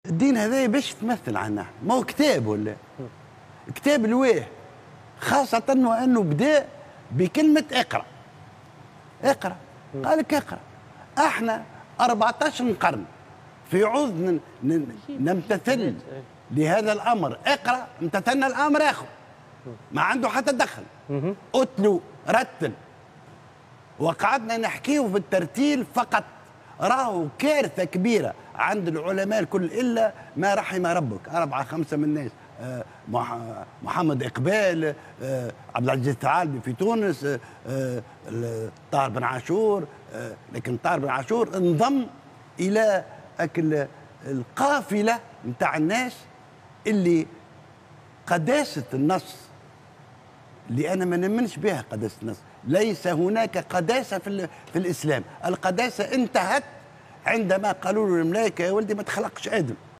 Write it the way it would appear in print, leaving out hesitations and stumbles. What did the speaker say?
الدين هذا باش تمثل عنا ما هو كتاب ولا كتاب لواه، خاصة وأنه بدأ بكلمة اقرأ. اقرأ قال لك اقرأ. احنا 14 قرن في عوض نمتثل لهذا الأمر، اقرأ امتثلنا الأمر آخر ما عنده حتى دخل. أتلو رتل وقعدنا نحكيه بالترتيل فقط، راهو كارثة كبيرة عند العلماء الكل إلا ما رحم ربك، 4 5 من الناس، محمد إقبال، عبد العزيز الثعالبي في تونس، طاهر بن عاشور، لكن طاهر بن عاشور انضم إلى القافلة نتاع الناس اللي قداسة النص، اللي أنا ما نمنش بها قداسة النص. ليس هناك قداسة في الإسلام، القداسة انتهت عندما قالوا له الملائكة يا ولدي ما تخلقش آدم.